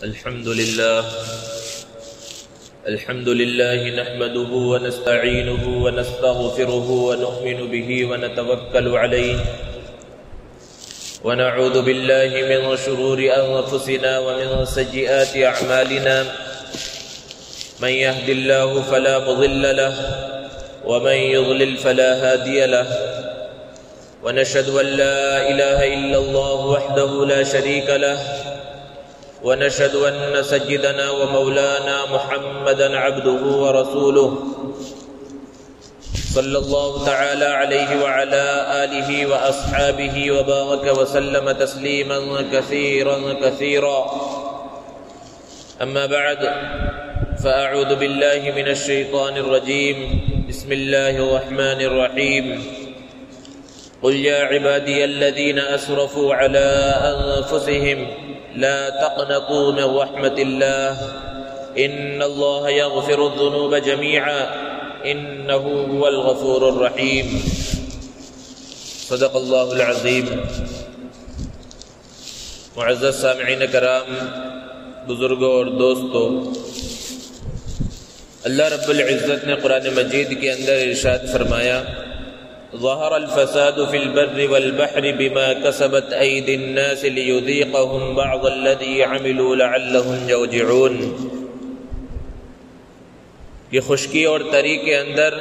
الحمد لله نحمده ونستعينه ونستغفره ونؤمن به ونتوكل عليه ونعوذ بالله من شرور أنفسنا ومن سيئات أعمالنا من يهد الله فلا مضل له ومن يضلل فلا هادي له ونشهد أن لا إله إلا الله وحده لا شريك له ونشهد أن سيدنا ومولانا محمدا عبده ورسوله صلى الله تعالى عليه وعلى آله وأصحابه وبارك وسلم تسليما كثيرا أما بعد فأعوذ بالله من الشيطان الرجيم بسم الله الرحمن الرحيم قل يا عبادي الذين أسرفوا على أنفسهم لا تقنطوا من رحمة الله إن الله يغفر الذنوب جميعا إنه هو الغفور الرحيم صدق الله العظيم. معزز سامعین کرام، بزرگوں اور دوستوں، اللہ رب العزت نے قرآن مجید کے اندر ارشاد فرمایا: ظہر الفساد فی البر والبحر بما کسبت ایدی الناس لیذیقہم بعض الذی عملوا لعلہم یرجعون. یہ خشکی اور تری کے اندر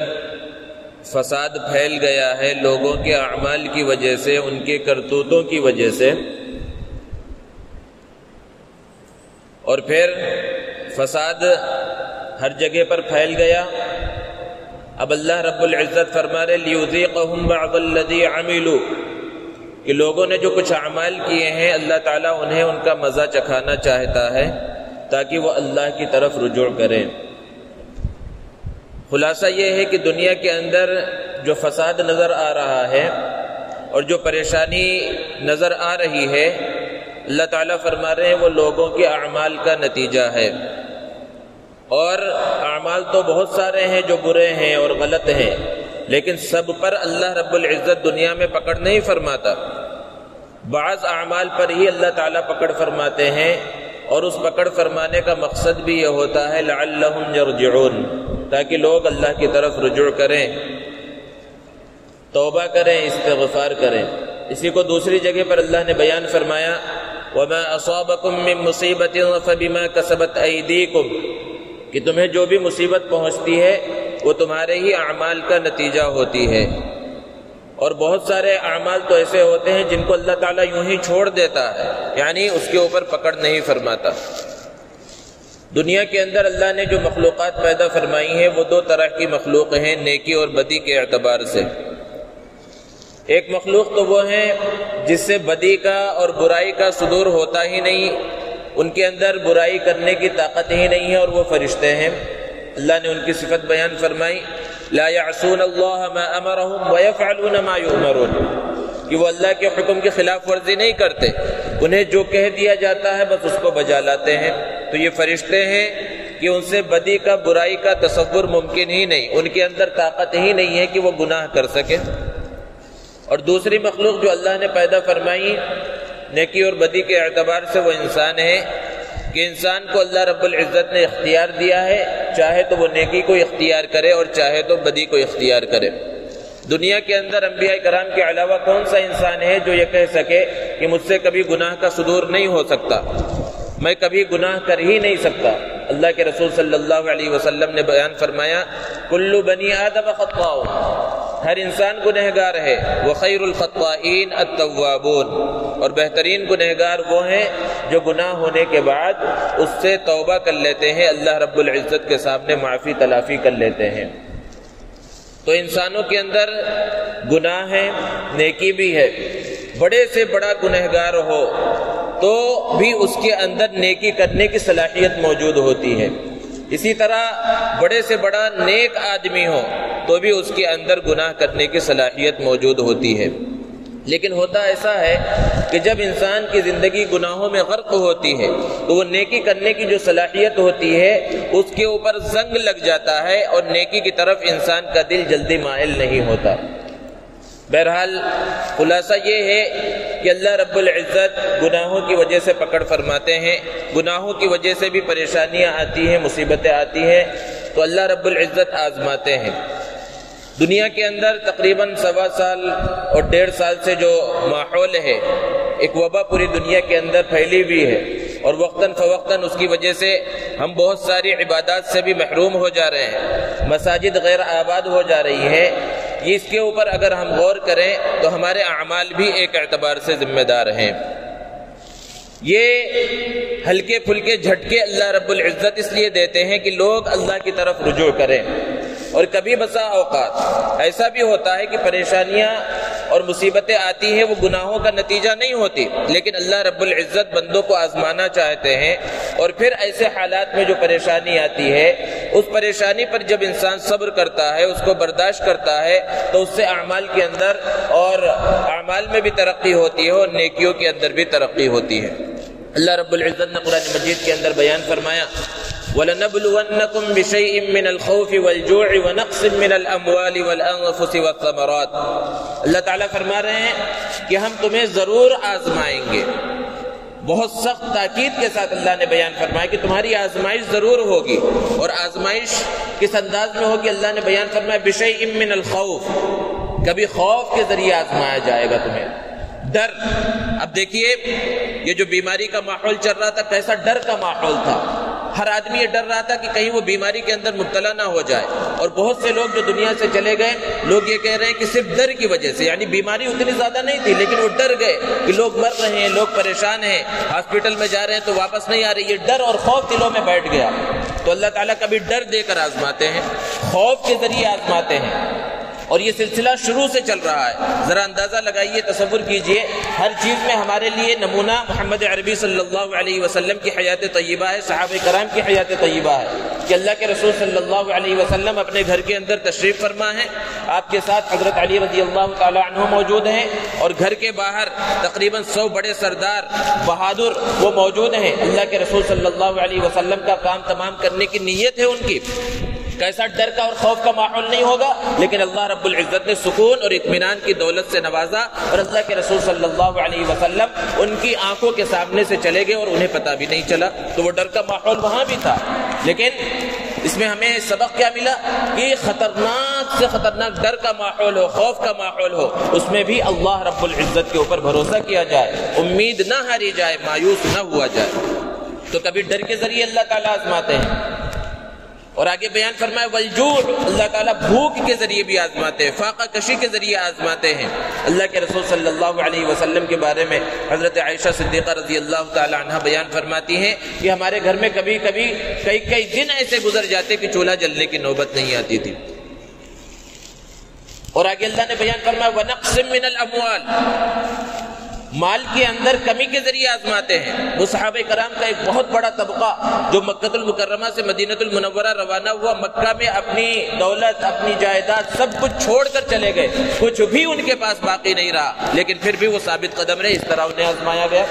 فساد پھیل گیا ہے لوگوں کے اعمال کی وجہ سے، ان کے کرتوتوں کی وجہ سے، اور پھر فساد ہر جگہ پر پھیل گیا. اب اللہ رب العزت فرما رہے لیذیقہم بعض الذی عملوا، کہ لوگوں نے جو کچھ اعمال کیے ہیں اللہ تعالیٰ انہیں ان کا مزہ چکھانا چاہتا ہے تاکہ وہ اللہ کی طرف رجوع کریں. خلاصہ یہ ہے کہ دنیا کے اندر جو فساد نظر آ رہا ہے اور جو پریشانی نظر آ رہی ہے، اللہ تعالیٰ فرما رہے ہیں وہ لوگوں کے اعمال کا نتیجہ ہے. اور اعمال تو بہت سارے ہیں جو برے ہیں اور غلط ہیں، لیکن سب پر اللہ رب العزت دنیا میں پکڑ نہیں فرماتا. بعض اعمال پر ہی اللہ تعالیٰ پکڑ فرماتے ہیں، اور اس پکڑ فرمانے کا مقصد بھی یہ ہوتا ہے لعلہم یرجعون، تاکہ لوگ اللہ کی طرف رجوع کریں، توبہ کریں، استغفار کریں. اسی کو دوسری جگہ پر اللہ نے بیان فرمایا: وَمَا أَصَابَكُم مِّن مُّصِيبَةٍ فَبِمَا كَسَبَتْ أَيْدِيكُمْ، کہ تمہیں جو بھی مصیبت پہنچتی ہے وہ تمہارے ہی اعمال کا نتیجہ ہوتی ہے. اور بہت سارے اعمال تو ایسے ہوتے ہیں جن کو اللہ تعالیٰ یوں ہی چھوڑ دیتا ہے، یعنی اس کے اوپر پکڑ نہیں فرماتا. دنیا کے اندر اللہ نے جو مخلوقات پیدا فرمائی ہیں وہ دو طرح کی مخلوق ہیں نیکی اور بدی کے اعتبار سے. ایک مخلوق تو وہ ہیں جس سے بدی کا اور برائی کا صدور ہوتا ہی نہیں، ان کے اندر برائی کرنے کی طاقت ہی نہیں ہے، اور وہ فرشتے ہیں. اللہ نے ان کی صفت بیان فرمائی: لا يعصون اللہ ما امرهم ويفعلون ما يؤمرون، کہ وہ اللہ کے حکم کی خلاف ورزی نہیں کرتے، انہیں جو کہہ دیا جاتا ہے بس اس کو بجا لاتے ہیں. تو یہ فرشتے ہیں کہ ان سے بدی کا برائی کا تصور ممکن ہی نہیں، ان کے اندر طاقت ہی نہیں ہے کہ وہ گناہ کر سکے. اور دوسری مخلوق جو اللہ نے پیدا فرمائی نیکی اور بدی کے اعتبار سے وہ انسان ہے، کہ انسان کو اللہ رب العزت نے اختیار دیا ہے، چاہے تو وہ نیکی کو اختیار کرے اور چاہے تو بدی کو اختیار کرے. دنیا کے اندر انبیاء کرام کے علاوہ کون سا انسان ہے جو یہ کہہ سکے کہ مجھ سے کبھی گناہ کا صدور نہیں ہو سکتا، میں کبھی گناہ کر ہی نہیں سکتا؟ اللہ کے رسول صلی اللہ علیہ وسلم نے بیان فرمایا: کل بنی آدم خطاء، ہر انسان گنہگار ہے، وخیر الخطائین التوابون، اور بہترین گنہگار وہ ہیں جو گناہ ہونے کے بعد اس سے توبہ کر لیتے ہیں، اللہ رب العزت کے سامنے معافی تلافی کر لیتے ہیں. تو انسانوں کے اندر گناہ ہے، نیکی بھی ہے. بڑے سے بڑا گنہگار ہو تو بھی اس کے اندر نیکی کرنے کی صلاحیت موجود ہوتی ہے. اسی طرح بڑے سے بڑا نیک آدمی ہو تو بھی اس کے اندر گناہ کرنے کی صلاحیت موجود ہوتی ہے. لیکن ہوتا ایسا ہے کہ جب انسان کی زندگی گناہوں میں غرق ہوتی ہے تو وہ نیکی کرنے کی جو صلاحیت ہوتی ہے اس کے اوپر زنگ لگ جاتا ہے، اور نیکی کی طرف انسان کا دل جلدی مائل نہیں ہوتا. بہرحال خلاصہ یہ ہے کہ اللہ رب العزت گناہوں کی وجہ سے پکڑ فرماتے ہیں، گناہوں کی وجہ سے بھی پریشانیاں آتی ہیں، مصیبتیں آتی ہیں، تو اللہ رب العزت آزماتے ہیں۔ دنیا کے اندر تقریباً 1.25 سال اور 1.5 سال سے جو ماحول ہے، ایک وبا پوری دنیا کے اندر پھیلی ہوئی ہے، اور وقتاً فوقتاً اس کی وجہ سے ہم بہت ساری عبادات سے بھی محروم ہو جا رہے ہیں، مساجد غیر آباد ہو جا رہی ہیں۔ اس کے اوپر اگر ہم غور کریں تو ہمارے اعمال بھی ایک اعتبار سے ذمہ دار ہیں۔ یہ ہلکے پھلکے جھٹکے اللہ رب العزت اس لیے دیتے ہیں کہ لوگ اللہ کی طرف رجوع کریں، اور کبھی بسا اوقات ایسا بھی ہوتا ہے کہ پریشانیاں اور مصیبتیں آتی ہیں، وہ گناہوں کا نتیجہ نہیں ہوتی، لیکن اللہ رب العزت بندوں کو آزمانا چاہتے ہیں، اور پھر ایسے حالات میں جو پریشانی آتی ہے، اس پریشانی پر جب انسان صبر کرتا ہے، اس کو برداشت کرتا ہے، تو اس سے اعمال کے اندر اور اعمال میں بھی ترقی ہوتی ہے، اور نیکیوں کے اندر بھی ترقی ہوتی ہے۔ اللہ رب العزت نے قرآن مجید کے اندر بیان فرمایا وَلَنَبْلُوَنَّكُمْ بِشَيْءٍ مِّنَ الْخَوْفِ وَالْجُوعِ وَنَقْصٍ مِّنَ الْأَمْوَالِ وَالْأَنفُسِ وَالثَّمَرَاتِ۔ اللہ تعالیٰ فرما رہے ہیں کہ ہم تمہیں ضرور آزمائیں گے۔ بہت سخت تاکید کے ساتھ اللہ نے بیان فرمایا کہ تمہاری آزمائش ضرور ہوگی، اور آزمائش کس انداز میں ہوگی؟ اللہ نے بیان فرمایا بِشَيْءٍ مِّنَ الْخَوْفِ، کبھی خوف کے ذریعے آزمایا جائے گا تمہیں، ڈر۔ اب دیکھیے یہ جو بیماری کا ماحول چل رہا تھا، کیسا ڈر کا ماحول تھا، ہر آدمی یہ ڈر رہا تھا کہ کہیں وہ بیماری کے اندر مبتلا نہ ہو جائے، اور بہت سے لوگ جو دنیا سے چلے گئے، لوگ یہ کہہ رہے ہیں کہ صرف ڈر کی وجہ سے، یعنی بیماری اتنی زیادہ نہیں تھی لیکن وہ ڈر گئے کہ لوگ مر رہے ہیں، لوگ پریشان ہیں، ہاسپٹل میں جا رہے ہیں تو واپس نہیں آ رہے، یہ ڈر اور خوف دلوں میں بیٹھ گیا۔ تو اللہ تعالیٰ کبھی ڈر دے کر آزماتے ہیں، خوف کے ذریعے آزماتے ہیں، اور یہ سلسلہ شروع سے چل رہا ہے۔ ذرا اندازہ لگائیے، تصور کیجئے، ہر چیز میں ہمارے لیے نمونہ محمد عربی صلی اللہ علیہ وسلم کی حیات طیبہ ہے، صحابہ کرام کی حیات طیبہ ہے، کہ اللہ کے رسول صلی اللہ علیہ وسلم اپنے گھر کے اندر تشریف فرما ہے، آپ کے ساتھ حضرت علی رضی اللہ تعالی عنہ موجود ہیں، اور گھر کے باہر تقریباً 100 بڑے سردار بہادر وہ موجود ہیں۔ اللہ کے رسول صلی اللہ علیہ وسلم کا کام تمام کرنے کی نیت ہے ان کی، کیسا ڈر کا اور خوف کا ماحول نہیں ہوگا، لیکن اللہ رب العزت نے سکون اور اطمینان کی دولت سے نوازا، اور اللہ کے رسول صلی اللہ علیہ وسلم ان کی آنکھوں کے سامنے سے چلے گئے اور انہیں پتہ بھی نہیں چلا۔ تو وہ ڈر کا ماحول وہاں بھی تھا، لیکن اس میں ہمیں سبق کیا ملا کہ خطرناک سے خطرناک ڈر کا ماحول ہو، خوف کا ماحول ہو، اس میں بھی اللہ رب العزت کے اوپر بھروسہ کیا جائے، امید نہ ہاری جائے، مایوس نہ ہوا جائے۔ تو کبھی ڈر کے ذریعے اللہ تعالیٰ آزماتے ہیں، اور آگے بیان فرمایا والجوع، اللہ تعالیٰ بھوک کے ذریعے بھی آزماتے ہیں، فاقہ کشی کے ذریعے آزماتے ہیں۔ اللہ کے رسول صلی اللہ علیہ وسلم کے بارے میں حضرت عائشہ صدیقہ رضی اللہ تعالی عنہ بیان فرماتی ہیں کہ ہمارے گھر میں کبھی کبھی کئی دن ایسے گزر جاتے کہ چولہا جلنے کی نوبت نہیں آتی تھی۔ اور آگے اللہ نے بیان فرمایا وَنَقْسِم مِّنَ الْأَمْوَالِ، مال کے اندر کمی کے ذریعے آزماتے ہیں۔ وہ صحابہ کرام کا ایک بہت بڑا طبقہ جو مکہ المکرمہ سے مدینہ المنورہ روانہ ہوا، مکہ میں اپنی دولت، اپنی جائیداد سب کچھ چھوڑ کر چلے گئے، کچھ بھی ان کے پاس باقی نہیں رہا، لیکن پھر بھی وہ ثابت قدم رہے، اس طرح انہیں آزمایا گیا۔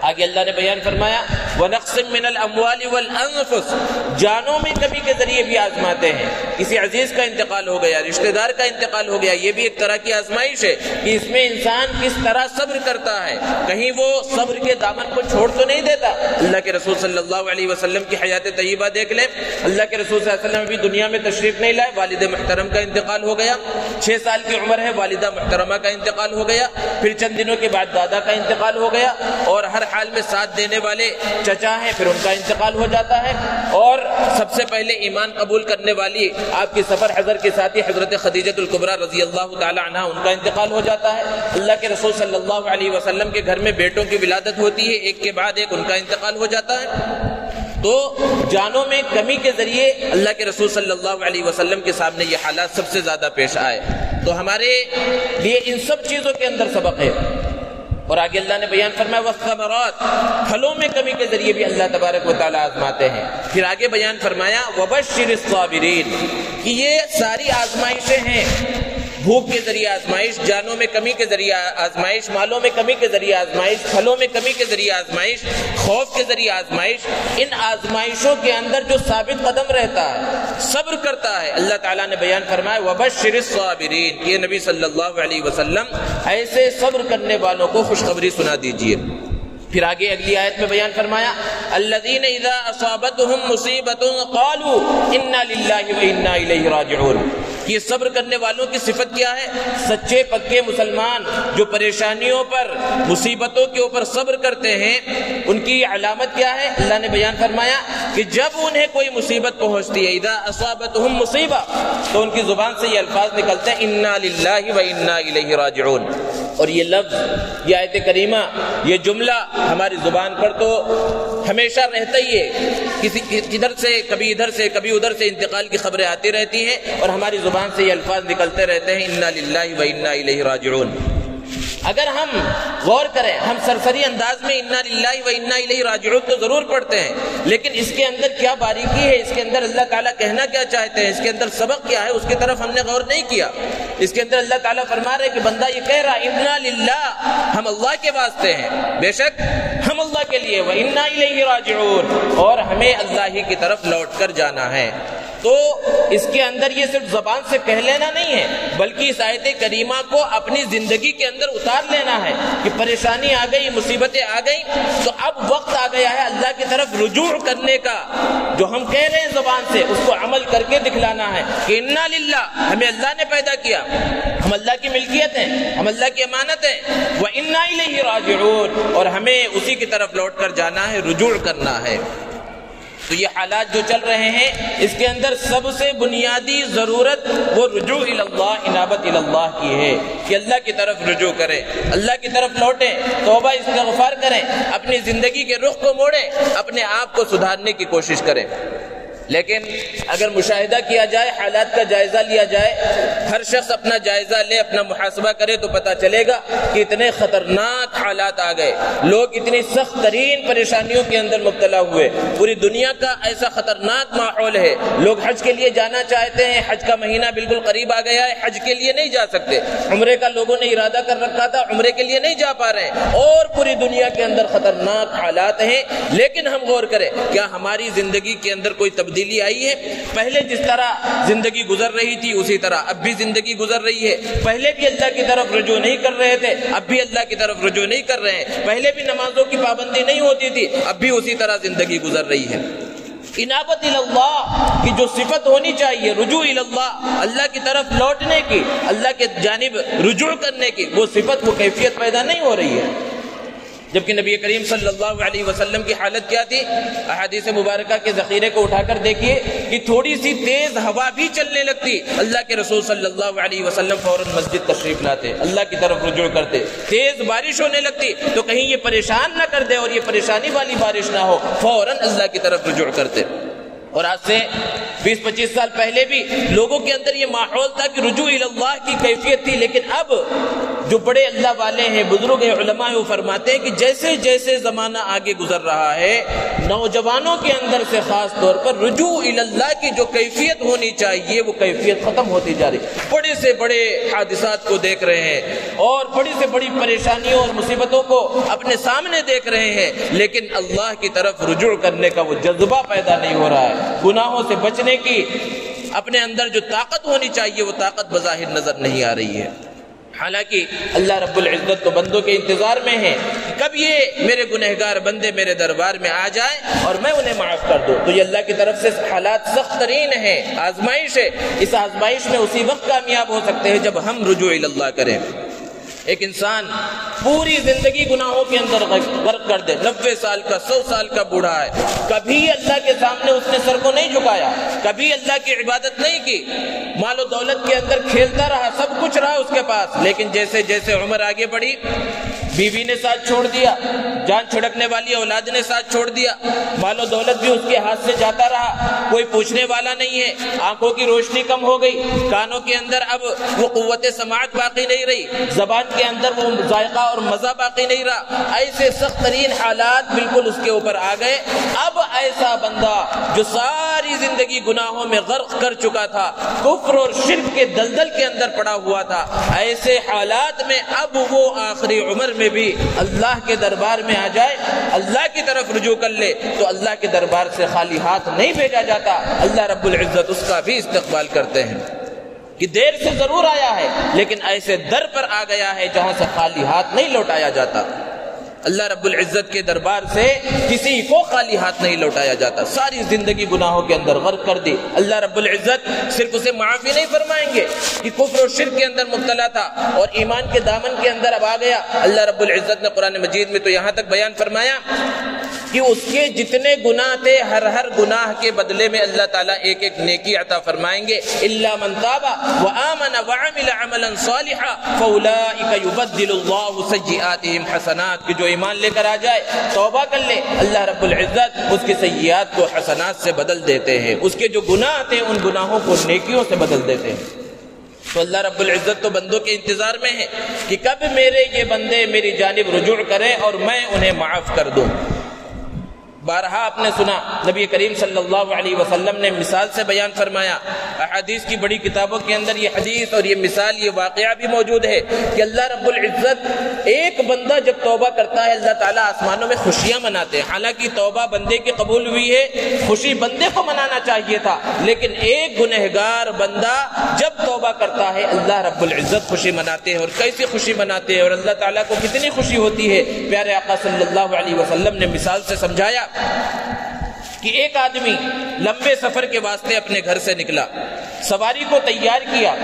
آگے اللہ نے بیان فرمایا وَنَقْسِم مِّنَ الْأَمْوَالِ وَالْأَنفُسِ، جانوں میں کمی کے ذریعے بھی آزماتے ہیں۔ کسی عزیز کا انتقال ہو گیا، رشتہ دار کا انتقال ہو گیا، یہ بھی ایک طرح کی آزمائش ہے کہ اس میں انسان کس طرح صبر کرتا ہے، کہیں وہ صبر کے دامن کو چھوڑ تو نہیں دیتا۔ اللہ کے رسول صلی اللہ علیہ وسلم کی حیات طیبہ دیکھ لیں، اللہ کے رسول صلی اللہ علیہ وسلم ابھی دنیا میں تشریف نہیں لائے، والد محترم کا انتقال ہو گیا، 6 سال کی عمر ہے، والدہ محترمہ کا انتقال ہو گیا، پھر چند دنوں کے بعد دادا کا انتقال ہو گیا، اور ہر حال میں ساتھ دینے والے چچا ہیں، پھر ان کا انتقال ہو جاتا ہے، اور سب سے پہلے ایمان قبول کرنے والی آپ کی سفر حضر کے ساتھی حضرت خدیجہ الکبریٰ رضی اللہ تعالی عنہ، ان کا انتقال ہو جاتا ہے۔ اللہ کے رسول صلی اللہ علیہ وسلم کے گھر میں بیٹوں کی ولادت ہوتی ہے، ایک کے بعد ایک ان کا انتقال ہو جاتا ہے۔ تو جانوں میں کمی کے ذریعے اللہ کے رسول صلی اللہ علیہ وسلم کے سامنے یہ حالات سب سے زیادہ پیش آئے، تو ہمارے لیے ان سب چیزوں کے اندر سبق ہے۔ اور آگے اللہ نے بیان فرمایا والثمرات، پھلوں میں کمی کے ذریعے بھی اللہ تبارک و تعالیٰ آزماتے ہیں۔ پھر آگے بیان فرمایا وبشر الصابرین، کہ یہ ساری آزمائشیں ہیں، بھوک کے ذریعے آزمائش، جانوں میں کمی کے ذریعے آزمائش، مالوں میں کمی کے ذریعے آزمائش، پھلوں میں کمی کے ذریعے آزمائش، خوف کے ذریعے آزمائش، ان آزمائشوں کے اندر جو ثابت قدم رہتا ہے، صبر کرتا ہے، اللہ تعالیٰ نے بیان فرمایا وَبَشِّرِ الصَّابِرِينَ، یہ نبی صلی اللہ علیہ وسلم ایسے صبر کرنے والوں کو خوشخبری سنا دیجئے۔ پھر آگے اگلی آیت میں بیان فرمایا الَّذِينَ إِذَا أَصَابَتْهُمْ مُصِيبَةٌ قَالُوا إِنَّا لِلَّهِ وَإِنَّا إِلَيْهِ رَاجِعُونَ۔ یہ صبر کرنے والوں کی صفت کیا ہے؟ سچے پکے مسلمان جو پریشانیوں پر، مصیبتوں کے اوپر صبر کرتے ہیں، ان کی علامت کیا ہے؟ اللہ نے بیان فرمایا کہ جب انہیں کوئی مصیبت پہنچتی ہے، اذا اصابتهم مصیبہ، تو ان کی زبان سے یہ الفاظ نکلتے ہیں انا للہ و انا الیہ راجعون۔ اور یہ لفظ، یہ آیت کریمہ، یہ جملہ ہماری زبان پر تو ہمیشہ رہتا ہی ہے، کسی ادھر سے کبھی ادھر سے کبھی ادھر سے انتقال کی خبریں آتی رہتی ہیں اور ہماری زبان سے یہ الفاظ نکلتے رہتے ہیں انا للہ و انا الیہ راجعون۔ اگر ہم غور کریں، ہم سرسری انداز میں انا للہ و انا الیہ راجعون تو ضرور پڑھتے ہیں، لیکن اس کے اندر کیا باریکی ہے، اس کے اندر اللہ تعالیٰ کہنا کیا چاہتے ہیں، اس کے اندر سبق کیا ہے، اس کی طرف ہم نے غور نہیں کیا۔ اس کے اندر اللہ تعالیٰ فرما رہے کہ بندہ یہ کہہ رہا انا للہ، ہم اللہ کے واسطے ہیں، بے شک ہم اللہ کے لیے، و انا الیہ راجعون، اور ہمیں اللہ ہی کی طرف لوٹ کر جانا ہے۔ تو اس کے اندر یہ صرف زبان سے کہہ لینا نہیں ہے، بلکہ اس آیت کریمہ کو اپنی زندگی کے اندر اتار لینا ہے کہ پریشانی آ گئی، مصیبتیں آ گئی، تو اب وقت آ گیا ہے اللہ کی طرف رجوع کرنے کا۔ جو ہم کہہ رہے ہیں زبان سے، اس کو عمل کر کے دکھلانا ہے کہ انا للہ، ہمیں اللہ نے پیدا کیا، ہم اللہ کی ملکیت ہیں، ہم اللہ کی امانت ہیں، و انا الیہ راجعون، اور ہمیں اسی کی طرف لوٹ کر جانا ہے، رجوع کرنا ہے۔ تو یہ حالات جو چل رہے ہیں، اس کے اندر سب سے بنیادی ضرورت وہ رجوع اللہ، انابت اللہ کی ہے کہ اللہ کی طرف رجوع کریں، اللہ کی طرف لوٹیں، توبہ استغفار کریں، اپنی زندگی کے رخ کو موڑیں، اپنے آپ کو سدھارنے کی کوشش کریں۔ لیکن اگر مشاہدہ کیا جائے، حالات کا جائزہ لیا جائے، ہر شخص اپنا جائزہ لے، اپنا محاسبہ کرے، تو پتہ چلے گا کہ اتنے خطرناک حالات آ گئے، لوگ اتنی سخت ترین پریشانیوں کے اندر مبتلا ہوئے، پوری دنیا کا ایسا خطرناک ماحول ہے، لوگ حج کے لیے جانا چاہتے ہیں، حج کا مہینہ بالکل قریب آ گیا ہے، حج کے لیے نہیں جا سکتے، عمرے کا لوگوں نے ارادہ کر رکھا تھا، عمرے کے لیے نہیں جا پا رہے ہیں، اور پوری دنیا کے اندر خطرناک حالات ہیں۔ لیکن ہم غور کریں، کیا ہماری زندگی کے اندر کوئی تبدیلی آئی ہے؟ پہلے جس طرح زندگی گزر رہی تھی اسی طرح اب بھی زندگی گزر رہی ہے۔ پہلے بھی اللہ کی طرف رجوع نہیں کر رہے تھے، اب بھی اللہ کی طرف رجوع نہیں کر رہے ہیں۔ پہلے بھی نمازوں کی پابندی نہیں ہوتی تھی، اب بھی اسی طرح زندگی گزر رہی ہے۔ انابت اللہ کی جو صفت ہونی چاہیے، رجوع اللہ، اللہ کی طرف لوٹنے کی، اللہ کے جانب رجوع کرنے کی، وہ صفت، وہ کیفیت پیدا نہیں ہو رہی ہے۔ جبکہ نبی کریم صلی اللہ علیہ وسلم کی حالت کیا تھی؟ احادیث مبارکہ کے ذخیرے کو اٹھا کر دیکھیے کہ تھوڑی سی تیز ہوا بھی چلنے لگتی، اللہ کے رسول صلی اللہ علیہ وسلم فوراً مسجد تشریف لاتے، اللہ کی طرف رجوع کرتے۔ تیز بارش ہونے لگتی تو کہیں یہ پریشان نہ کر دے اور یہ پریشانی والی بارش نہ ہو، فوراً اللہ کی طرف رجوع کرتے۔ اور آج سے 20-25 سال پہلے بھی لوگوں کے اندر یہ ماحول تھا کہ رجوع اللہ کی کیفیت تھی، لیکن اب جو بڑے اللہ والے ہیں، بزرگ ہیں، علماء ہیں، وہ فرماتے ہیں کہ جیسے جیسے زمانہ آگے گزر رہا ہے، نوجوانوں کے اندر سے خاص طور پر رجوع اللہ کی جو کیفیت ہونی چاہیے وہ کیفیت ختم ہوتی جا رہی ہے۔ بڑے سے بڑے حادثات کو دیکھ رہے ہیں اور بڑی سے بڑی پریشانیوں اور مصیبتوں کو اپنے سامنے دیکھ رہے ہیں، لیکن اللہ کی طرف رجوع کرنے کا وہ جذبہ پیدا نہیں ہو رہا ہے۔ گناہوں سے بچنے کی اپنے اندر جو طاقت ہونی چاہیے وہ طاقت بظاہر نظر نہیں آ رہی ہے۔ حالانکہ اللہ رب العزت تو بندوں کے انتظار میں ہے، کب یہ میرے گنہگار بندے میرے دربار میں آ جائیں اور میں انہیں معاف کر دوں۔ تو یہ اللہ کی طرف سے حالات سخت ترین ہیں، آزمائش ہے۔ اس آزمائش میں اسی وقت کامیاب ہو سکتے ہیں جب ہم رجوع اللہ کریں۔ ایک انسان پوری زندگی گناہوں کے اندر غرق کر دے، 90 سال کا، 100 سال کا بوڑھا ہے، کبھی اللہ کے سامنے اس نے سر کو نہیں جھکایا، کبھی اللہ کی عبادت نہیں کی، مال و دولت کے اندر کھیلتا رہا، سب کچھ رہا اس کے پاس، لیکن جیسے جیسے عمر آگے بڑھی، بیوی نے ساتھ چھوڑ دیا، جان چھڑکنے والی اولاد نے ساتھ چھوڑ دیا، مال و دولت بھی اس کے ہاتھ سے جاتا رہا، کوئی پوچھنے والا نہیں ہے، آنکھوں کی روشنی کم ہو گئی، کانوں کے اندر اب وہ قوت سماعت باقی نہیں رہی، زبان کے اندر وہ ذائقہ اور مزہ باقی نہیں رہا، ایسے سخت ترین حالات بالکل اس کے اوپر آ گئے۔ اب ایسا بندہ جو ساری زندگی گناہوں میں غرق کر چکا تھا، کفر اور شرک کے دلدل کے اندر پڑا ہوا تھا، ایسے حالات میں اب وہ آخری عمر میں بھی اللہ کے دربار میں آ جائے، اللہ کی طرف رجوع کر لے تو اللہ کے دربار سے خالی ہاتھ نہیں بھیجا جاتا، اللہ رب العزت اس کا بھی استقبال کرتے ہیں کہ دیر سے ضرور آیا ہے لیکن ایسے در پر آ گیا ہے جہاں سے خالی ہاتھ نہیں لوٹایا جاتا۔ اللہ رب العزت کے دربار سے کسی کو خالی ہاتھ نہیں لوٹایا جاتا۔ ساری زندگی گناہوں کے اندر غرق کر دی، اللہ رب العزت صرف اسے معافی نہیں فرمائیں گے کہ کفر و شرک کے اندر مبتلا تھا اور ایمان کے دامن کے اندر اب آ گیا۔ اللہ رب العزت نے قرآن مجید میں تو یہاں تک بیان فرمایا کہ اس کے جتنے گناہ تھے ہر گناہ کے بدلے میں اللہ تعالیٰ ایک ایک نیکی عطا فرمائیں گے۔ الا من تاب وآمن وعمل عملا صالحا فاولئک یبدل اللہ سیئاتہم حسنات، کہ جو ایمان لے کر آ جائے، توبہ کر لے، اللہ رب العزت اس کے سیئات کو حسنات سے بدل دیتے ہیں، اس کے جو گناہ تھے ان گناہوں کو نیکیوں سے بدل دیتے ہیں۔ تو اللہ رب العزت تو بندوں کے انتظار میں ہے کہ کب میرے یہ بندے میری جانب رجوع کریں اور میں انہیں معاف کر دوں۔ بارہا آپ نے سنا نبی کریم صلی اللہ علیہ وسلم نے مثال سے بیان فرمایا، احادیث کی بڑی کتابوں کے اندر یہ حدیث اور یہ مثال، یہ واقعہ بھی موجود ہے کہ اللہ رب العزت ایک بندہ جب توبہ کرتا ہے اللہ تعالیٰ آسمانوں میں خوشیاں مناتے ہیں۔ حالانکہ توبہ بندے کی قبول ہوئی ہے، خوشی بندے کو منانا چاہیے تھا، لیکن ایک گنہگار بندہ جب توبہ کرتا ہے اللہ رب العزت خوشی مناتے ہیں۔ اور کیسی خوشی مناتے ہیں اور اللہ تعالیٰ کو کتنی خوشی ہوتی ہے، پیارے آقا صلی اللہ علیہ وسلم نے مثال سے سمجھایا کہ ایک آدمی لمبے سفر کے واسطے اپنے گھر سے نکلا، سواری کو تیار کیا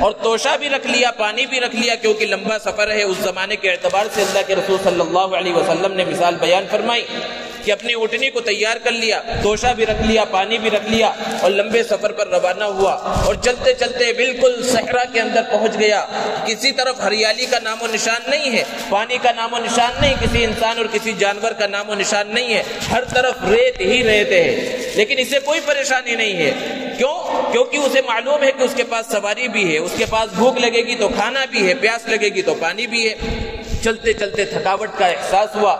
اور توشہ بھی رکھ لیا، پانی بھی رکھ لیا، کیونکہ لمبا سفر ہے۔ اس زمانے کے اعتبار سے اللہ کے رسول صلی اللہ علیہ وسلم نے مثال بیان فرمائی کہ اپنی اونٹنی کو تیار کر لیا، توشہ بھی رکھ لیا، پانی بھی رکھ لیا اور لمبے سفر پر روانہ ہوا، اور چلتے چلتے بالکل صحرا کے اندر پہنچ گیا۔ کسی طرف ہریالی کا نام و نشان نہیں ہے، پانی کا نام و نشان نہیں، کسی انسان اور کسی جانور کا نام و نشان نہیں ہے، ہر طرف ریت ہی ریت ہے، لیکن اسے کوئی پریشانی نہیں ہے۔ کیوں؟ کیونکہ اسے معلوم ہے کہ اس کے پاس سواری بھی ہے، اس کے پاس بھوک لگے گی تو کھانا بھی ہے، پیاس لگے گی تو پانی بھی ہے۔ چلتے چلتے تھکاوٹ کا احساس ہوا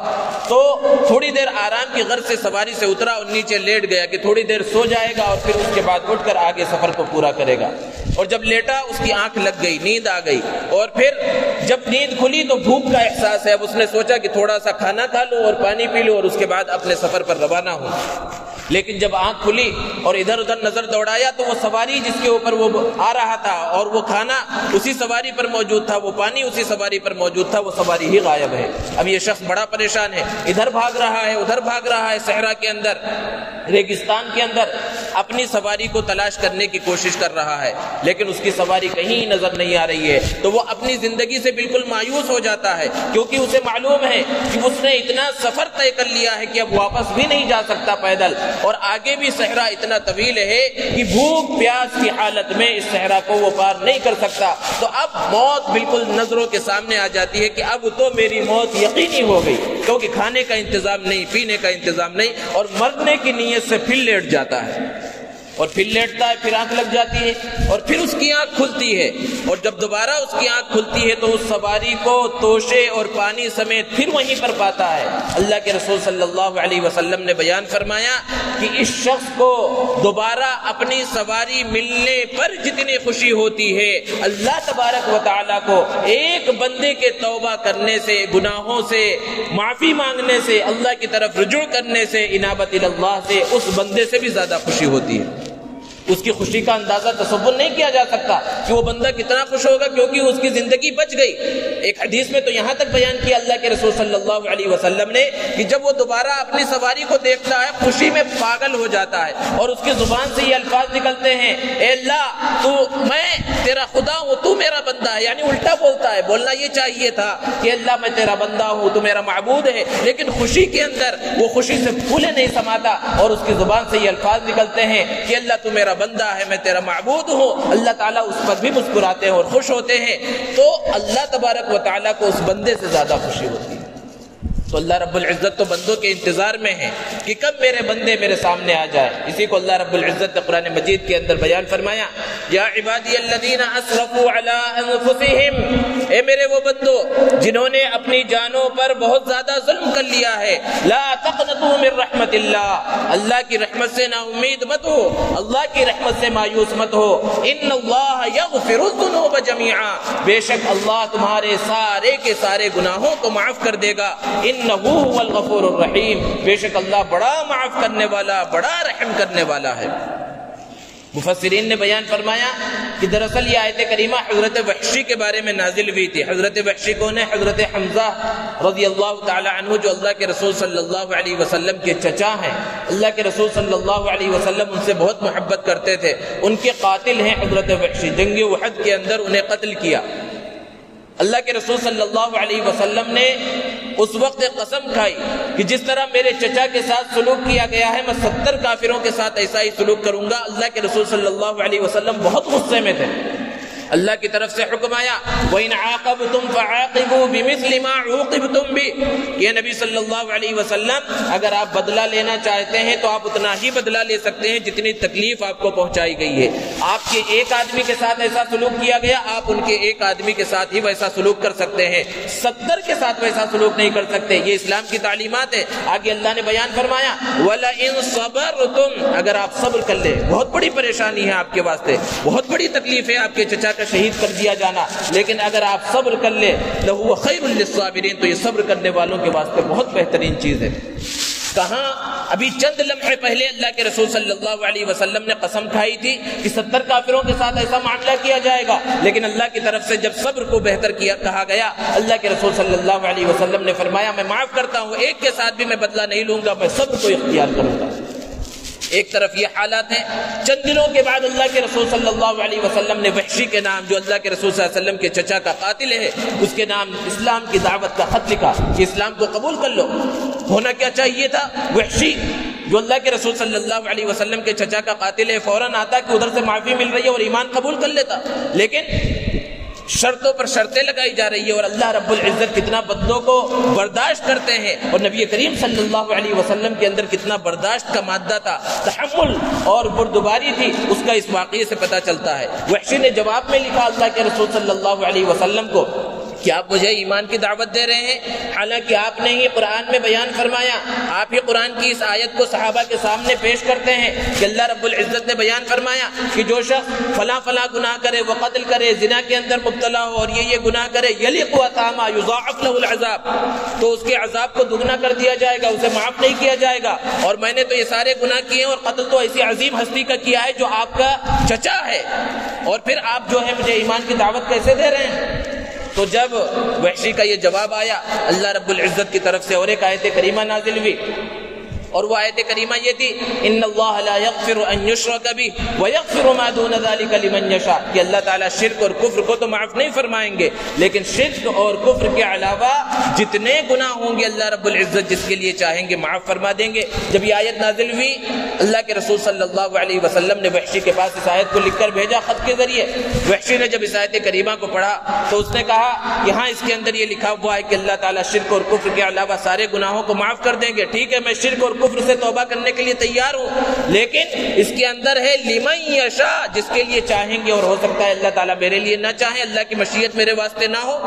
تو تھوڑی دیر آرام کی غرض سے سواری سے اترا اور نیچے لیٹ گیا کہ تھوڑی دیر سو جائے گا اور پھر اس کے بعد اٹھ کر آگے سفر کو پورا کرے گا۔ اور جب لیٹا اس کی آنکھ لگ گئی، نیند آ گئی، اور پھر جب نیند کھلی تو بھوک کا احساس ہے۔ اب اس نے سوچا کہ تھوڑا سا کھانا کھا لوں اور پانی پی لوں اور اس کے بعد اپنے سفر پر روانہ ہوں۔ لیکن جب آنکھ کھلی اور ادھر ادھر نظر دوڑایا تو وہ سواری جس کے اوپر وہ آ رہا تھا اور وہ کھانا اسی سواری پر موجود تھا، وہ پانی اسی سواری پر موجود تھا، وہ سواری ہی غائب ہے۔ اب یہ شخص بڑا پریشان ہے، ادھر بھاگ رہا ہے ادھر بھاگ رہا ہے، صحرا کے اندر، ریگستان کے اندر اپنی سواری کو تلاش کرنے کی کوشش کر رہا ہے، لیکن اس کی سواری کہیں نظر نہیں آ رہی ہے۔ تو وہ اپنی زندگی سے بالکل مایوس ہو جاتا ہے، کیونکہ اسے معلوم ہے کہ اس نے اتنا سفر طے کر لیا ہے کہ اب واپس بھی نہیں جا سکتا پیدل، اور آگے بھی صحرا اتنا طویل ہے کہ بھوک پیاس کی حالت میں اس صحرا کو وہ پار نہیں کر سکتا۔ تو اب موت بالکل نظروں کے سامنے آ جاتی ہے کہ اب تو میری موت یقینی ہو گئی، کیونکہ کھانے کا انتظام نہیں، پینے کا انتظام نہیں، اور مرنے کی نیت سے پھر لیٹ جاتا ہے، اور پھر لیٹتا ہے، پھر آنکھ لگ جاتی ہے، اور پھر اس کی آنکھ کھلتی ہے، اور جب دوبارہ اس کی آنکھ کھلتی ہے تو اس سواری کو توشے اور پانی سمیت پھر وہیں پر پاتا ہے۔ اللہ کے رسول صلی اللہ علیہ وسلم نے بیان فرمایا کہ اس شخص کو دوبارہ اپنی سواری ملنے پر جتنی خوشی ہوتی ہے، اللہ تبارک و تعالیٰ کو ایک بندے کے توبہ کرنے سے، گناہوں سے معافی مانگنے سے، اللہ کی طرف رجوع کرنے سے، انابت اللہ سے، اس بندے سے بھی زیادہ خوشی ہوتی ہے۔ اس کی خوشی کا اندازہ تصور نہیں کیا جا سکتا کہ وہ بندہ کتنا خوش ہوگا، کیونکہ اس کی زندگی بچ گئی۔ ایک حدیث میں تو یہاں تک بیان کیا اللہ کے رسول صلی اللہ علیہ وسلم نے کہ جب وہ دوبارہ اپنی سواری کو دیکھتا ہے خوشی میں پاگل ہو جاتا ہے، اور اس کی زبان سے یہ الفاظ نکلتے ہیں، اے اللہ میں تیرا خدا ہوں، تو میرا بندہ ہے، یعنی الٹا بولتا ہے۔ بولنا یہ چاہیے تھا کہ اللہ میں تیرا بندہ ہوں، تو میرا معبود ہے، لیکن خوشی کے اندر وہ خوشی سے پھولے نہیں سماتا، اور اس کی زبان سے یہ الفاظ نکلتے ہیں کہ اللہ تو میرا تیرا بندہ ہے، میں تیرا معبود ہوں، اللہ تعالیٰ اس پر بھی مسکراتے ہیں اور خوش ہوتے ہیں، تو اللہ تبارک و تعالیٰ کو اس بندے سے زیادہ خوشی ہوتی ہے۔ تو اللہ رب العزت تو بندوں کے انتظار میں ہے کہ کب میرے بندے میرے سامنے آ جائے۔ اسی کو اللہ رب العزت نے قرآن مجید کے اندر بیان فرمایا، یا عبادی الذین اسرفوا علی انفسہم، اے میرے وہ بندو جنہوں نے اپنی جانوں پر بہت زیادہ ظلم کر لیا ہے، لا تقنطوا من رحمت اللہ، اللہ کی رحمت سے نا امید مت ہو، اللہ کی رحمت سے مایوس مت ہو، ان اللہ یغفر الذنوب جميعا، بے شک اللہ تمہارے سارے کے سارے گناہوں کو معاف کر دے گا، انہ هو الغفور الرحیم، بے شک اللہ بڑا معاف کرنے والا، بڑا رحم کرنے والا ہے۔ مفسرین نے بیان فرمایا کہ دراصل یہ آیت کریمہ حضرت وحشی کے بارے میں نازل ہوئی تھی۔ حضرت وحشی کون ہے؟ حضرت حمزہ رضی اللہ تعالی عنہ، جو اللہ کے رسول صلی اللہ علیہ وسلم کے چچا ہیں۔ اللہ کے رسول صلی اللہ علیہ وسلم ان سے بہت محبت کرتے تھے۔ ان کے قاتل ہیں حضرت وحشی، جنگ احد کے اندر انہیں قتل کیا۔ اللہ کے رسول صلی اللہ علیہ وسلم نے اس وقت قسم کھائی کہ جس طرح میرے چچا کے ساتھ سلوک کیا گیا ہے، میں 70 کافروں کے ساتھ ایسا ہی سلوک کروں گا۔ اللہ کے رسول صلی اللہ علیہ وسلم بہت غصے میں تھے۔ اللہ کی طرف سے حکم آیا، وَإِنْ عَاقَبْتُمْ فَعَاقِبُوا بِمِثْلِ مَا عُوقِبْتُمْ بِهِ، کہ نبی صلی اللہ علیہ وسلم اگر آپ بدلہ لینا چاہتے ہیں تو آپ اتنا ہی بدلہ لے سکتے ہیں جتنی تکلیف آپ کو پہنچائی گئی ہے۔ آپ کے ایک آدمی کے ساتھ ایسا سلوک کیا گیا، آپ ان کے ایک آدمی کے ساتھ ہی ویسا سلوک کر سکتے ہیں، 70 کے ساتھ ویسا سلوک نہیں کر سکتے۔ یہ اسلام کی تعلیمات ہے۔ آگے اللہ نے بیان فرمایا، وَلَئِن صَبَرْتُمْ، اگر آپ صبر کر لیں، بہت بڑی پریشانی ہے آپ کے واسطے، بہت بڑی تکلیف ہے آپ کے چچا کا شہید کر دیا جانا، لیکن اگر آپ صبر کر لیں لَهُوَ خَيْرٌ لِلصَّابِرِينَ، تو یہ صبر کرنے والوں کے واسطے بہت بہترین چیز ہے۔ کہاں ابھی چند لمحے پہلے اللہ کے رسول صلی اللہ علیہ وسلم نے قسم کھائی تھی کہ 70 کافروں کے ساتھ ایسا معاملہ کیا جائے گا، لیکن اللہ کی طرف سے جب صبر کو بہتر کیا کہا گیا، اللہ کے رسول صلی اللہ علیہ وسلم نے فرمایا میں معاف کرتا ہوں، ایک کے ساتھ بھی میں بدلہ نہیں لوں گا، میں صبر کو اختیار کروں گا۔ ایک طرف یہ حالات ہیں۔ چند دنوں کے بعد اللہ کے رسول صلی اللہ علیہ وسلم نے وحشی کے نام، جو اللہ کے رسول صلی اللہ علیہ وسلم کے چچا کا قاتل ہے، اس کے نام اسلام کی دعوت کا خط لکھا کہ اسلام کو قبول کر لو۔ ہونا کیا چاہیے تھا؟ وحشی جو اللہ کے رسول صلی اللہ علیہ وسلم کے چچا کا قاتل ہے، فوراً آتا کہ ادھر سے معافی مل رہی ہے اور ایمان قبول کر لیتا، لیکن شرطوں پر شرطیں لگائی جا رہی ہے، اور اللہ رب العزت کتنا بندوں کو برداشت کرتے ہیں، اور نبی کریم صلی اللہ علیہ وسلم کے اندر کتنا برداشت کا مادہ تھا، تحمل اور بردباری تھی، اس کا اس واقعے سے پتہ چلتا ہے۔ وحشی نے جواب میں لکھا اللہ کے رسول صلی اللہ علیہ وسلم کو کہ آپ مجھے ایمان کی دعوت دے رہے ہیں، حالانکہ آپ نے ہی قرآن میں بیان فرمایا، آپ ہی قرآن کی اس آیت کو صحابہ کے سامنے پیش کرتے ہیں کہ اللہ رب العزت نے بیان فرمایا کہ جو شخص فلاں فلاں گناہ کرے، وہ قتل کرے، زنا کے اندر مبتلا ہو اور یہ گناہ کرے، یلیق وثاما یضاعف له العذاب، تو اس کے عذاب کو دگنا کر دیا جائے گا، اسے معاف نہیں کیا جائے گا۔ اور میں نے تو یہ سارے گناہ کیے اور قتل تو ایسی عظیم ہستی کا کیا ہے جو آپ کا چچا ہے، اور پھر آپ جو ہے مجھے ایمان کی دعوت کیسے دے رہے ہیں؟ تو جب وحشی کا یہ جواب آیا، اللہ رب العزت کی طرف سے اور ایک آیت کریمہ نازل ہوئی، اور وہ آیت کریمہ یہ تھی، ان اللہ لا یغفر ان یشرک بہ ویغفر ما دون ذلک لمن یشاء، کہ اللہ تعالیٰ شرک اور کفر کو تو معاف نہیں فرمائیں گے، لیکن شرک اور کفر کے علاوہ جتنے گناہ ہوں گے اللہ رب العزت جس کے لیے چاہیں گے معاف فرما دیں گے۔ جب یہ آیت نازل ہوئی، اللہ کے رسول صلی اللہ علیہ وسلم نے وحشی کے پاس اس آیت کو لکھ کر بھیجا خط کے ذریعے۔ وحشی نے جب اس آیت کریمہ کو پڑھا تو اس نے کہا یہاں اس کے اندر یہ لکھا ہوا ہے کہ اللہ تعالیٰ شرک اور کفر کے علاوہ سارے گناہوں کو معاف کر دیں گے، ٹھیک ہے میں شرک اور کفر سے توبہ کرنے کے لیے تیار ہوں، لیکن اس کے اندر ہے لمن یشاء، جس کے لیے چاہیں گے، اور ہو سکتا ہے اللہ تعالیٰ میرے لیے نہ چاہیں، اللہ کی مشیت میرے واسطے نہ ہو۔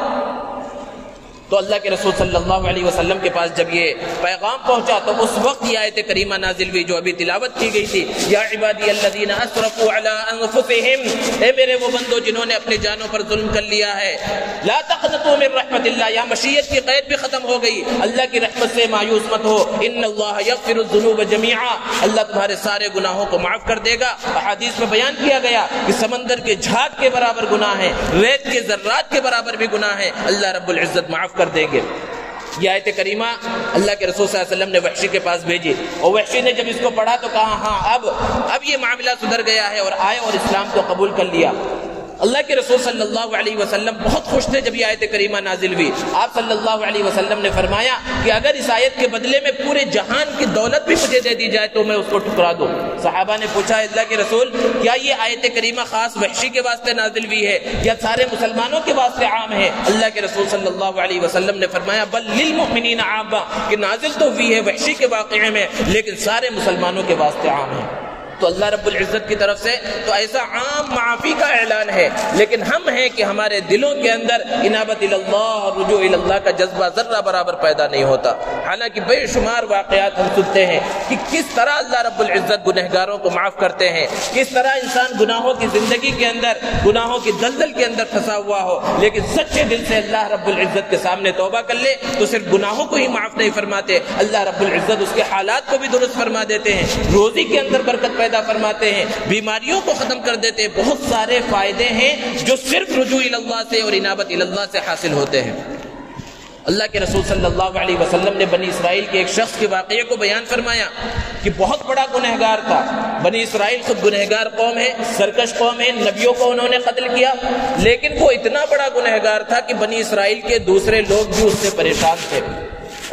تو اللہ کے رسول صلی اللہ علیہ وسلم کے پاس جب یہ پیغام پہنچا تو اس وقت یہ آیت کریمہ نازل ہوئی جو ابھی تلاوت کی گئی تھی، یا عبادی الذین اسرفوا علی انفسہم، اے میرے وہ بندو جنہوں نے اپنی جانوں پر ظلم کر لیا ہے، لا تقنطوا من رحمت اللہ، یا مشیت کی قید بھی ختم ہو گئی، اللہ کی رحمت سے مایوس مت ہو، ان اللہ یغفر الذنوب جميعا، اللہ تمہارے سارے گناہوں کو معاف کر دے گا۔ احادیث میں بیان کیا گیا کہ سمندر کے جھاگ کے برابر گناہ ہے، ریت کے ذرات کے برابر بھی گناہ ہے، اللہ رب العزت معاف کر دیں گے۔ یہ آیت کریمہ اللہ کے رسول صلی اللہ علیہ وسلم نے وحشی کے پاس بھیجی، اور وحشی نے جب اس کو پڑھا تو کہا ہاں اب یہ معاملہ سدھر گیا ہے، اور آئے اور اسلام کو قبول کر لیا۔ اللہ کے رسول صلی اللہ علیہ وسلم بہت خوش تھے جب یہ آیت کریمہ نازل ہوئی. آپ صلی اللہ علیہ وسلم نے فرمایا کہ اگر اس آیت کے بدلے میں پورے جہان کی دولت بھی مجھے دے دی جائے تو میں اس کو ٹھکرا دوں. صحابہ نے پوچھا اللہ کے رسول کیا یہ آیت کریمہ خاص وحشی کے واسطے نازل ہوئی ہے یا سارے مسلمانوں کے واسطے عام ہے؟ اللہ کے رسول صلی اللہ علیہ وسلم نے فرمایا بل للمؤمنین عامہ، کہ نازل تو ہوئی ہے وحشی کے واقعے میں لیکن سارے مسلمانوں کے واسطے عام ہے. تو اللہ رب العزت کی طرف سے تو ایسا عام معافی کا اعلان ہے، لیکن ہم ہیں کہ ہمارے دلوں کے اندر انابت اللہ اور رجوع اللہ کا جذبہ ذرہ برابر پیدا نہیں ہوتا. حالانکہ بے شمار واقعات ہم سنتے ہیں کہ کس طرح اللہ رب العزت گنہگاروں کو معاف کرتے ہیں، کس طرح انسان گناہوں کی زندگی کے اندر گناہوں کی دلدل کے اندر پھنسا ہوا ہو لیکن سچے دل سے اللہ رب العزت کے سامنے توبہ کر لے تو صرف گناہوں کو ہی معاف نہیں فرماتے، اللہ رب العزت اس کے حالات کو بھی درست فرما دیتے ہیں، روزی کے اندر برکت پیدا فرماتے ہیں، بیماریوں کو ختم کر دیتے ہیں. بہت سارے فائدے ہیں جو صرف رجوع اللہ سے اور انابت اللہ سے حاصل ہوتے ہیں. اللہ کے رسول صلی اللہ علیہ وسلم نے بنی اسرائیل کے ایک شخص کے واقعے کو بیان فرمایا کہ بہت بڑا گنہگار تھا. بنی اسرائیل خود گنہگار قوم ہے، سرکش قوم ہے، نبیوں کو انہوں نے قتل کیا، لیکن وہ اتنا بڑا گنہگار تھا کہ بنی اسرائیل کے دوسرے لوگ بھی اس سے پریشان تھے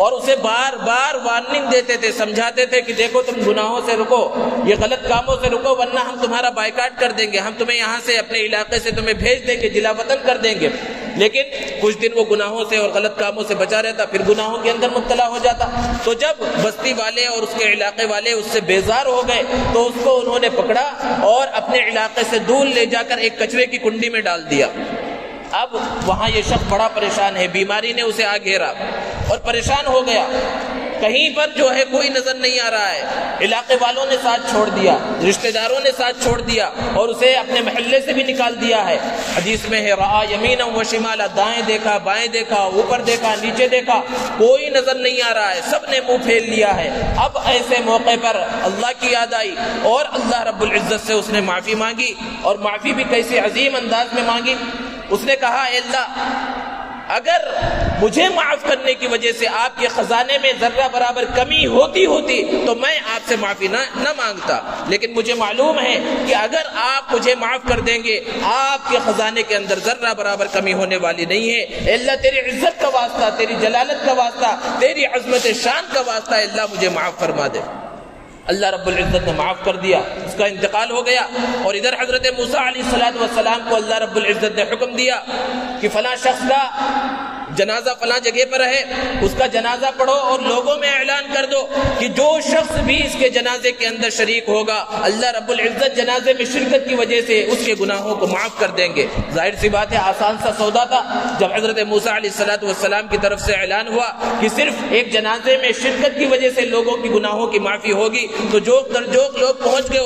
اور اسے بار بار وارننگ دیتے تھے، سمجھاتے تھے کہ دیکھو تم گناہوں سے رکو، یہ غلط کاموں سے رکو ورنہ ہم تمہارا بائیکاٹ کر دیں گے، ہم تمہیں یہاں سے اپنے علاقے سے تمہیں بھیج دیں گے، جلا وطن کر دیں گے. لیکن کچھ دن وہ گناہوں سے اور غلط کاموں سے بچا رہتا، پھر گناہوں کے اندر مبتلا ہو جاتا. تو جب بستی والے اور اس کے علاقے والے اس سے بیزار ہو گئے تو اس کو انہوں نے پکڑا اور اپنے علاقے سے دور لے جا کر ایک کچرے کی کنڈی میں ڈال دیا. اب وہاں یہ شخص بڑا پریشان ہے، بیماری نے اسے آ گھیرا اور پریشان ہو گیا، کہیں پر جو ہے کوئی نظر نہیں آ رہا ہے. علاقے والوں نے ساتھ چھوڑ دیا، رشتہ داروں نے ساتھ چھوڑ دیا اور اسے اپنے محلے سے بھی نکال دیا ہے. حدیث میں ہے رآ یمینا و شمالا، دائیں دیکھا بائیں دیکھا اوپر دیکھا نیچے دیکھا، کوئی نظر نہیں آ رہا ہے، سب نے منہ پھیر لیا ہے. اب ایسے موقع پر اللہ کی یاد آئی اور اللہ رب العزت سے اس نے معافی مانگی، اور معافی بھی کیسے عظیم انداز میں مانگی. اس نے کہا اے اللہ اگر مجھے معاف کرنے کی وجہ سے آپ کے خزانے میں ذرہ برابر کمی ہوتی تو میں آپ سے معافی نہ مانگتا، لیکن مجھے معلوم ہے کہ اگر آپ مجھے معاف کر دیں گے آپ کے خزانے کے اندر ذرہ برابر کمی ہونے والی نہیں ہے. اے اللہ تیری عزت کا واسطہ، تیری جلالت کا واسطہ، تیری عظمت شان کا واسطہ، اے اللہ مجھے معاف فرما دے. اللہ رب العزت نے معاف کر دیا، اس کا انتقال ہو گیا. اور ادھر حضرت موسیٰ علیہ السلام کو اللہ رب العزت نے حکم دیا کہ فلاں شخص کا جنازہ فلاں جگہ پر ہے، اس کا جنازہ پڑھو اور لوگوں میں اعلان کر دو کہ جو شخص بھی اس کے جنازے کے اندر شریک ہوگا اللہ رب العزت جنازے میں شرکت کی وجہ سے اس کے گناہوں کو معاف کر دیں گے. ظاہر سی بات ہے آسان سا سودا تھا. جب حضرت موسیٰ علیہ السلام کی طرف سے اعلان ہوا کہ صرف ایک جنازے میں شرکت کی وجہ سے لوگوں کی گناہوں کی معافی ہوگی تو جوک در جوک لوگ پہنچ گئے،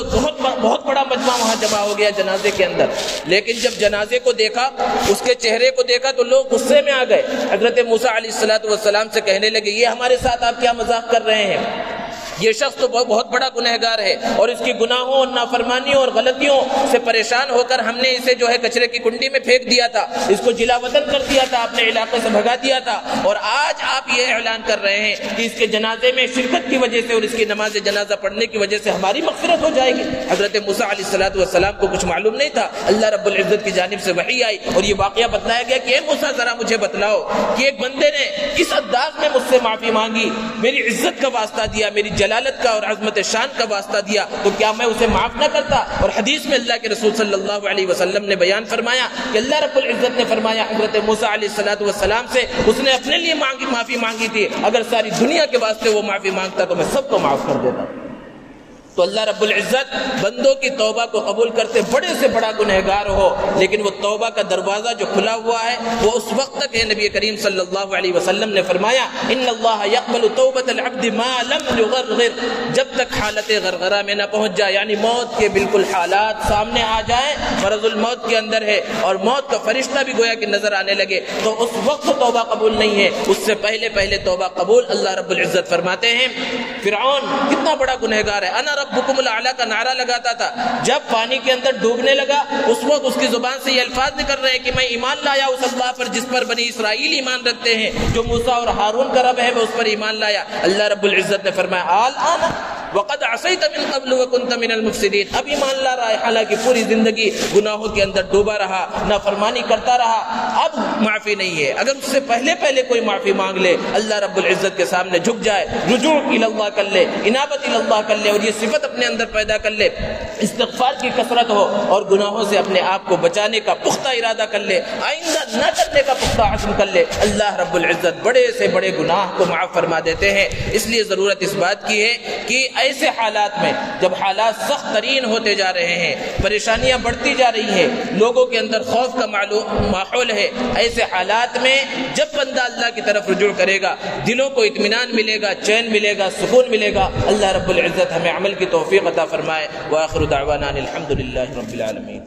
بہت بڑا مجمع وہاں جمع ہو گیا جنازے کے اندر. لیکن جب جنازے کو دیکھا، اس کے چہرے کو دیکھا تو لوگ غصے میں آ گئے. حضرت موسیٰ علیہ السلام سے کہنے لگے یہ ہمارے ساتھ آپ کیا مذاق کر رہے ہیں؟ یہ شخص تو بہت بڑا گنہگار ہے اور اس کی گناہوں اور نافرمانیوں اور غلطیوں سے پریشان ہو کر ہم نے اسے جو ہے کچرے کی کنڈی میں پھینک دیا تھا، اس کو جلا وطن کر دیا تھا، اپنے علاقے سے بھگا دیا تھا، اور آج آپ یہ اعلان کر رہے ہیں کہ اس کے جنازے میں شرکت کی وجہ سے اور اس کی نماز جنازہ پڑھنے کی وجہ سے ہماری مغفرت ہو جائے گی. حضرت موسیٰ علیہ السلام کو کچھ معلوم نہیں تھا. اللہ رب العزت کی جانب سے وحی آئی اور یہ واقعہ بتلایا گیا کہ اے موسیٰ ذرا مجھے بتلاؤ کہ ایک بندے نے کس انداز میں مجھ سے معافی مانگی، میری عزت کا واسطہ دیا، میری جلالت کا اور عظمت شان کا واسطہ دیا، تو کیا میں اسے معاف نہ کرتا؟ اور حدیث میں اللہ کے رسول صلی اللہ علیہ وسلم نے بیان فرمایا کہ اللہ رب العزت نے فرمایا حضرت موسیٰ علیہ السلام سے اس نے اپنے لیے معافی مانگی تھی، اگر ساری دنیا کے واسطے وہ معافی مانگتا تو میں سب کو معاف کر دیتا. تو اللہ رب العزت بندوں کی توبہ کو قبول کرتے، بڑے سے بڑا گنہگار ہو لیکن وہ توبہ کا دروازہ جو کھلا ہوا ہے وہ اس وقت تک ہے. نبی کریم صلی اللہ علیہ وسلم نے فرمایا ان اللہ یقبل توبۃ العبد ما لم یغرغر، جب تک حالت غرغرہ میں نہ پہنچ جائے، یعنی موت کے بالکل حالات سامنے آ جائیں، مرض الموت کے اندر ہے اور موت کا فرشتہ بھی گویا کہ نظر آنے لگے تو اس وقت توبہ قبول نہیں ہے، اس سے پہلے توبہ قبول. اللہ رب العزت فرماتے ہیں فرعون کتنا بڑا گنہگار ہے، انا ربکم الاعلی کا نعرہ لگاتا تھا، جب پانی کے اندر ڈوبنے لگا اس وقت اس کی زبان سے یہ الفاظ نکل رہے ہیں کہ میں ایمان لایا اس اللہ پر جس پر بنی اسرائیل ایمان رکھتے ہیں، جو موسیٰ اور ہارون کا رب ہے میں اس پر ایمان لایا. اللہ رب العزت نے فرمایا الآن وقد عصیت من قبل وکنت من المفسدین، اب ایمان لا رہا ہے حالانکہ پوری زندگی گناہوں کے اندر ڈوبا رہا، نافرمانی کرتا رہا، اب معافی نہیں ہے۔ اگر اس سے پہلے کوئی معافی مانگ لے، اللہ رب العزت کے سامنے جھک جائے، رجوع اللہ کر لے، انابت اللہ کر لے، اور یہ صفت اپنے اندر پیدا کر لے، استغفار کی کثرت ہو اور گناہوں سے اپنے آپ کو بچانے کا پختہ ارادہ کر لے، آئندہ نہ کرنے کا پختہ عزم کر لے، اللہ رب العزت بڑے سے بڑے گناہ کو معاف فرما دیتے ہیں۔ اس لیے ضرورت اس بات کی ہے کہ ایسے حالات میں جب حالات سخت ترین ہوتے جا رہے ہیں، پریشانیاں بڑھتی جا رہی ہیں، لوگوں کے اندر خوف کا ماحول ہے، ایسے حالات میں جب بندہ اللہ کی طرف رجوع کرے گا، دلوں کو اطمینان ملے گا، چین ملے گا، سکون ملے گا۔ اللہ رب العزت ہمیں عمل کی توفیق عطا فرمائے۔ وآخر دعوانا الحمد للہ رب العالمین۔